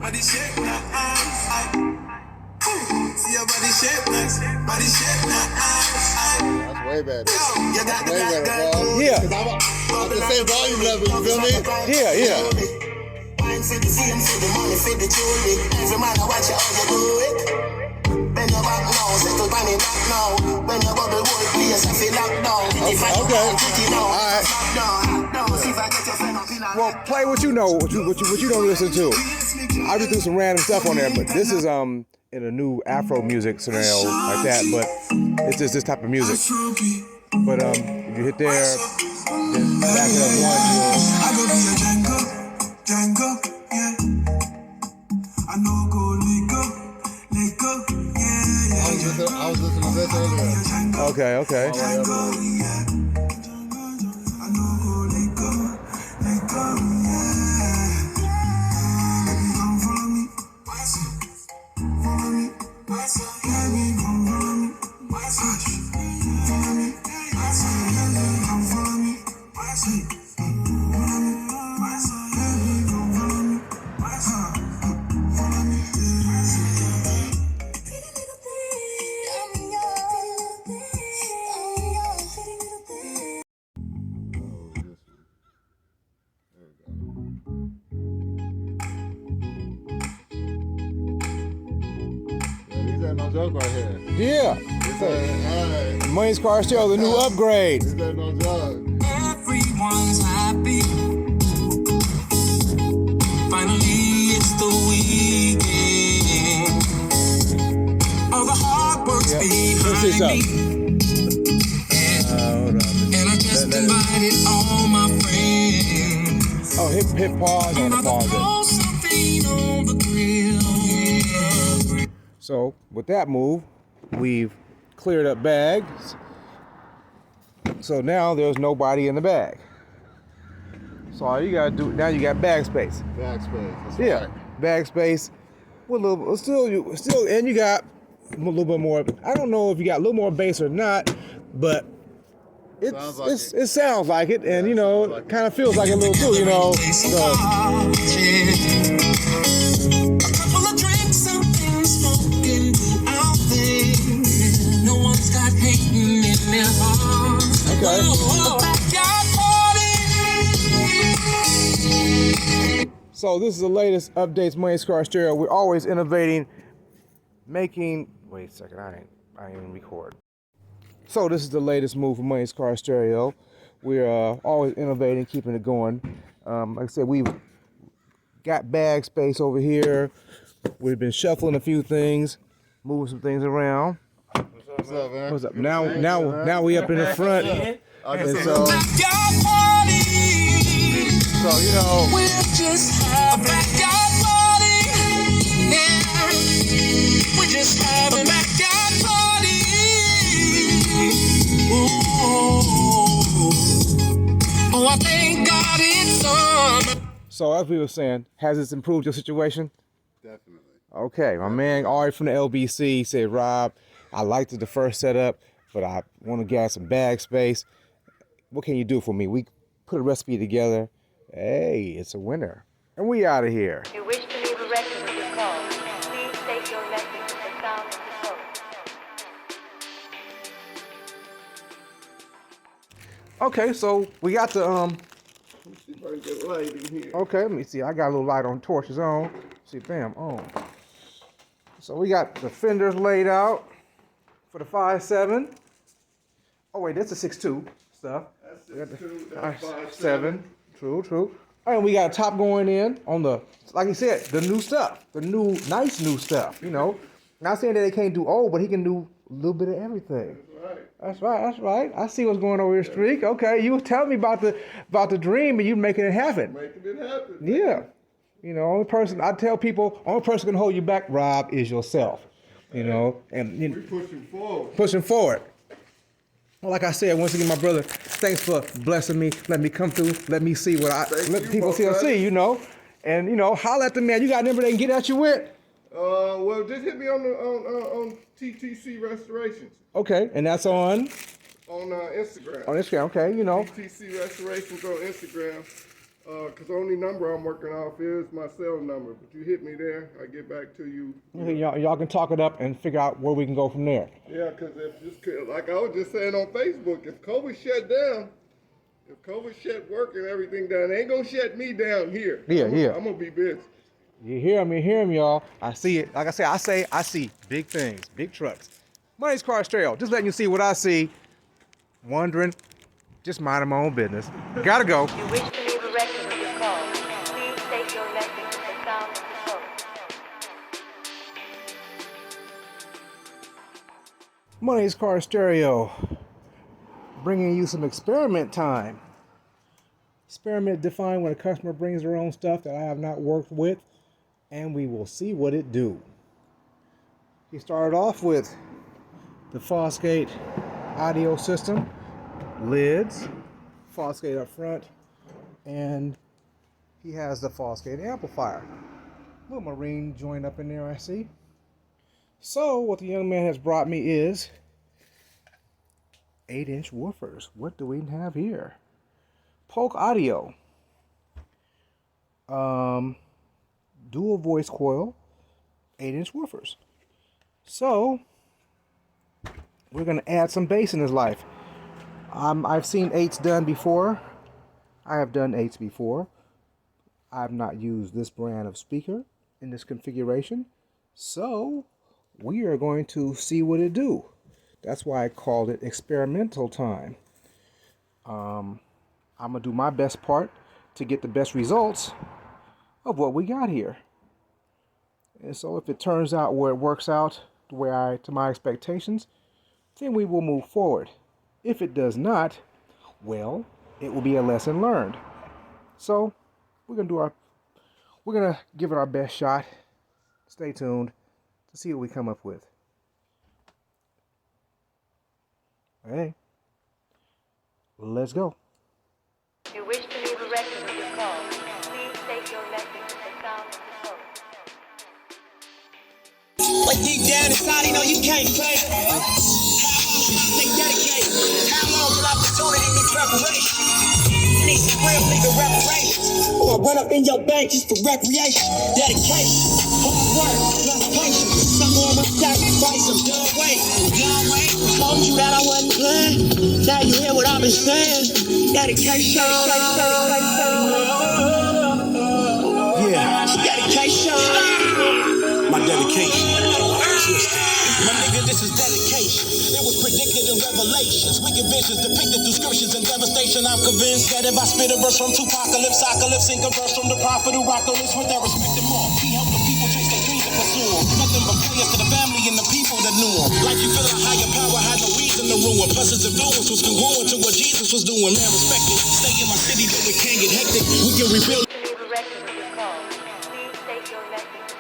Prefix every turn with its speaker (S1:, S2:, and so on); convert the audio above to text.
S1: Body shape nice. See your body shape nice. Body shape nice.
S2: That's way better.
S1: You got
S2: That's way better, bro.
S3: Yeah.
S2: I'm the same volume level, you feel me?
S3: Yeah.
S1: Wine for the fame, for the money, for the jewelry. Every man I watch you how you do it. Bend your back now, settle on it back now. When you bubble whole place, I feel locked down. If I don't put it down, locked down. See if I get your friend up in a
S3: Well, play what you know, what you don't listen to. I just do some random stuff on there, but this is in a new Afro music scenario like that, but it's just this type of music. But if you hit there, then back it up one,
S1: I go be a Django, yeah. I know go let go, yeah.
S2: I was listening to this earlier.
S3: Okay.
S1: Django, yeah. I know go let go, yeah. Baby, come follow me. Follow me. Baby, come follow me. Follow me. Baby, come follow me.
S2: No joke right here.
S3: yeah.
S2: Hey,
S3: Money's Car Stereo, the new upgrade.
S2: this ain't no joke.
S1: Everyone's happy. Finally, it's the weekend. All the hard work's
S3: Let's see
S1: behind
S3: something.
S1: me.
S3: Hold on.
S1: And I just invited all my friends.
S3: Oh, hit pause and pause it.
S1: Something on the grill.
S3: So with that move, we've cleared up bags. So now there's nobody in the bag. So all you gotta do now, you got bag space.
S2: Backspace. That's
S3: Yeah,
S2: right.
S3: bag space. With a little, still, and you got a little bit more. I don't know if you got a little more bass or not, but it sounds like it, and you know, it kind of feels like it a little too, you know. So,
S1: A couple of drinks, something smoking out there. No one's got hating in their hearts.
S3: okay.
S1: Oh, backyard party.
S3: So this is the latest updates, Money's Car Stereo. We're always innovating, making. Wait a second, I ain't record. So this is the latest move for Money's Car Stereo. We're always innovating, keeping it going. Like I said, we've got bag space over here. We've been shuffling a few things, moving some things around.
S2: What's up, man?
S3: What's up? Now we up in the front, and so
S1: Backyard party.
S3: you know.
S1: We'll just have a backyard party. Yeah. We just have a backyard party. Oh, I thank God it's summer.
S3: So as we were saying, has this improved your situation?
S2: Definitely.
S3: Okay, my man Ari from the LBC said, Rob, I liked the first setup, but I want to get some bag space. What can you do for me? We put a recipe together. Hey, it's a winner. And we out of here.
S4: If you wish to leave a record of your call, please state your message at the sound of the tone.
S3: Okay, so we got the
S2: Let me see if I can get light in here.
S3: okay, let me see. I got a little light on, torches on. See, bam, on. So we got the fenders laid out for the 5.7. Oh wait, that's a 6.2 stuff.
S2: That's 6.2, that's
S3: 5.7. True. And we got a top going in on the, like you said, the new stuff, the nice new stuff. You know, not saying that they can't do old, but he can do a little bit of everything. That's right. I see what's going on with your streak. Okay, you were telling me about the dream, and you making it happen.
S2: Making it happen.
S3: Yeah. You know, only person can hold you back, Rob, is yourself. You know, and you know,
S2: We're pushing forward.
S3: Well, like I said, once again, my brother, thanks for blessing me. Let me come through. Let me see what let people see, you know. And, you know, holler at the man. You got a number they can get at you with?
S2: Well, just hit me on TTC Restorations.
S3: Okay, and that's on?
S2: On Instagram.
S3: On Instagram, okay, you know.
S2: TTC Restorations on Instagram. Cause the only number I'm working off is my cell number. But you hit me there, I get back to you.
S3: Okay, y'all can talk it up and figure out where we can go from there.
S2: Yeah, cause if just like I was just saying on Facebook, if COVID shut down, if COVID shut work and everything down, they ain't gonna shut me down here. I'm gonna be busy.
S3: You hear me, y'all. I see it. Like I say, I see big things, big trucks. Money's Car Stereo. Just letting you see what I see. Wondering, just minding my own business. Gotta go.
S4: If you wish to leave a record of your call, please state your message at the sound of the tone.
S3: Money's Car Stereo. Bringing you some experiment time. Experiment defined when a customer brings their own stuff that I have not worked with, and we will see what it do. He started off with the Fosgate audio system, lids, Fosgate up front, and he has the Fosgate amplifier. Little marine joint up in there, I see. So what the young man has brought me is 8-inch woofers. What do we have here? Polk Audio. Dual voice coil, 8-inch woofers. So we're gonna add some bass in his life. I've seen 8s done before. I have done 8s before. I've not used this brand of speaker in this configuration. So we are going to see what it do. That's why I called it experimental time. I'm gonna do my best part to get the best results of what we got here. And so if it turns out where it works out to my expectations, then we will move forward. If it does not, well, it will be a lesson learned. So we're gonna give it our best shot. Stay tuned to see what we come up with. Hey, let's go.
S4: If you wish to leave a record of your call, please state your message at the sound of the tone.
S1: But deep down inside, you know you can't play. How long they dedicate? How long will opportunity be preparation? Need some real nigga reparations. Or run up in your bank just for recreation. Dedication, hard work, plus patience. Some more must sacrifice, some done wait. Told you that I wasn't playing. Now you hear what I've been saying. Dedication. Yeah, dedication. My dedication. My nigga, this is dedication. It was predicted in Revelations. Wicked visions depicted through scriptures and devastation. I'm convinced that if I spit a verse from Tupacalypse, Apocalypse, sing a verse from the prophet who rocked on this with their respect and more. He helped the people chase their dreams and pursue them. Nothing but prayers to the family and the people that knew him. Like you feel a higher power had no reason to ruin. Plus his influence was congruent to what Jesus was doing. Man, respect it. Stay in my city, though it can get hectic. We can rebuild.
S4: To leave a record of your call, please state your message